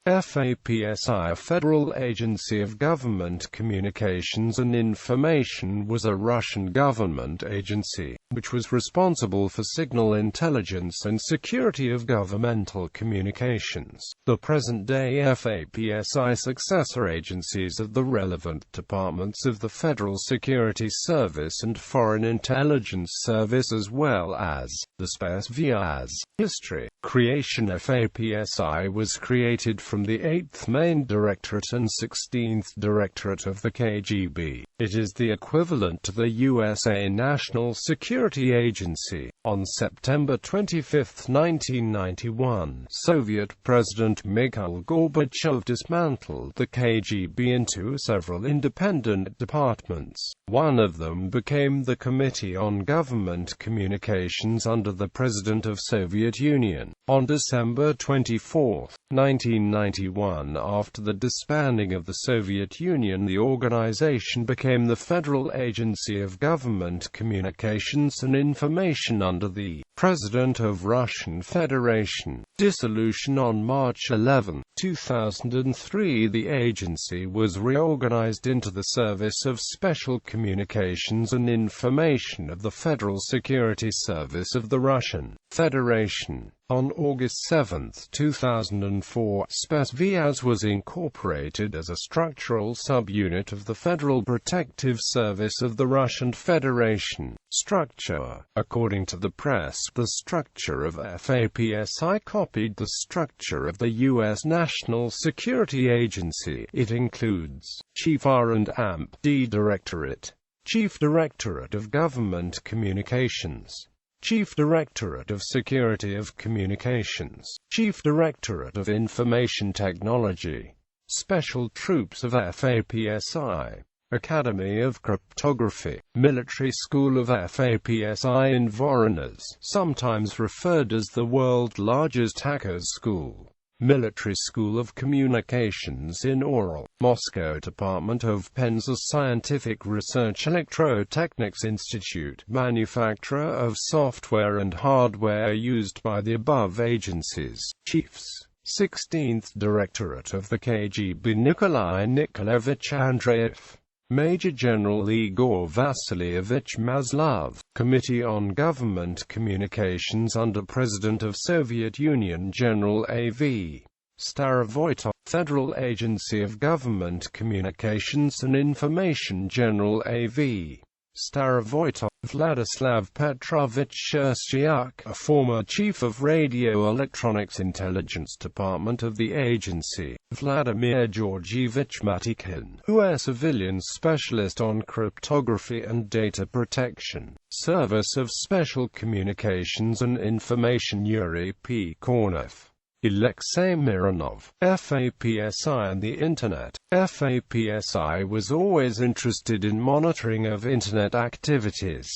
FAPSI, a Federal Agency of Government Communications and Information, was a Russian government agency, which was responsible for signal intelligence and security of governmental communications. The present-day FAPSI successor agencies are the relevant departments of the Federal Security Service and Foreign Intelligence Service, as well as the Spetssvyaz. History. Creation. FAPSI was created from the 8th Main Directorate and 16th Directorate of the KGB. It is the equivalent to the USA National Security Agency. On September 25, 1991, Soviet President Mikhail Gorbachev dismantled the KGB into several independent departments. One of them became the Committee on Government Communications under the President of Soviet Union. On December 24, 1991, after the disbanding of the Soviet Union, the organization became the Federal Agency of Government Communications and Information under the President of Russian Federation. Dissolution. On March 11, 2003, the agency was reorganized into the Service of Special Communications and Information of the Federal Security Service of the Russian Federation. On August 7, 2004, Spetssvyaz was incorporated as a structural subunit of the Federal Protective Service of the Russian Federation. Structure. According to the press, the structure of FAPSI copied the structure of the U.S. National Security Agency. It includes Chief R&D Directorate, Chief Directorate of Government Communications, Chief Directorate of Security of Communications, Chief Directorate of Information Technology, Special Troops of FAPSI, Academy of Cryptography, Military School of FAPSI in Voronezh, sometimes referred as the world's largest hackers school, Military School of Communications in Oral, Moscow Department of Penza Scientific Research Electrotechnics Institute, manufacturer of software and hardware used by the above agencies. Chiefs. 16th Directorate of the KGB, Nikolai Nikolaevich Andreev, Major General Igor Vasilievich Maslov, Committee on Government Communications under President of Soviet Union General A.V. Starovoytov, Federal Agency of Government Communications and Information General A.V. Starovoytov, Vladislav Petrovich Sherstyuk, a former Chief of Radio Electronics Intelligence Department of the agency, Vladimir Georgievich Matikin, who is a civilian specialist on cryptography and data protection, Service of Special Communications and Information, Yuri P. Kornev, Alexei Mironov. FAPSI and the Internet. FAPSI was always interested in monitoring of Internet activities.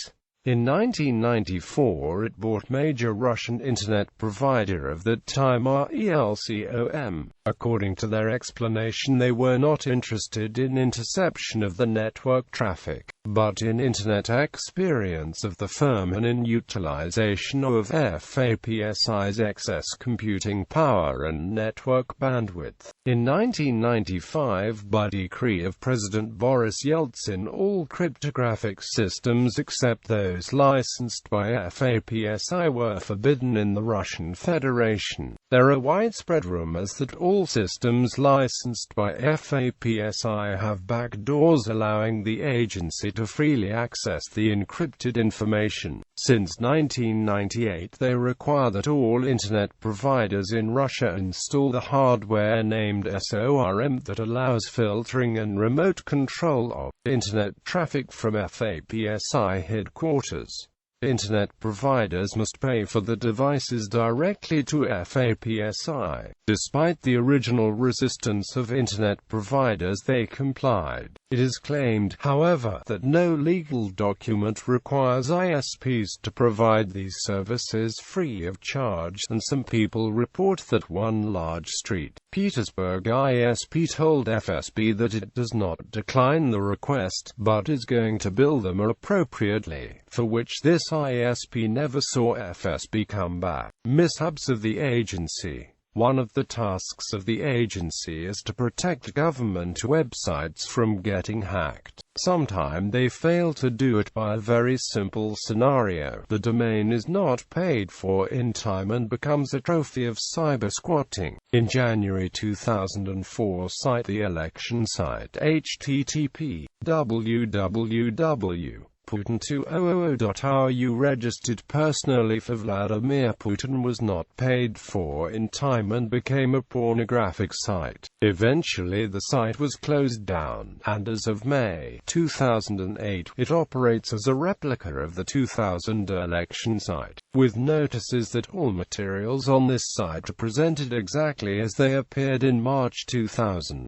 In 1994 it bought major Russian Internet provider of that time RELCOM. According to their explanation, they were not interested in interception of the network traffic, but in Internet experience of the firm and in utilization of FAPSI's excess computing power and network bandwidth. In 1995, by decree of President Boris Yeltsin, all cryptographic systems except those licensed by FAPSI were forbidden in the Russian Federation. There are widespread rumors that all systems licensed by FAPSI have backdoors allowing the agency to freely access the encrypted information. Since 1998, they require that all Internet providers in Russia install the hardware named SORM that allows filtering and remote control of Internet traffic from FAPSI headquarters. Internet providers must pay for the devices directly to FAPSI. Despite the original resistance of Internet providers, they complied. It is claimed, however, that no legal document requires ISPs to provide these services free of charge, and some people report that one large St. Petersburg ISP told FSB that it does not decline the request, but is going to bill them appropriately, for which this ISP never saw FSB come back. Mishaps of the agency. One of the tasks of the agency is to protect government websites from getting hacked. Sometimes they fail to do it by a very simple scenario. The domain is not paid for in time and becomes a trophy of cyber-squatting. In January 2004, cite the election site http://www. Putin2000.ru registered personally for Vladimir Putin was not paid for in time and became a pornographic site. Eventually the site was closed down, and as of May 2008, it operates as a replica of the 2000 election site, with notices that all materials on this site are presented exactly as they appeared in March 2000.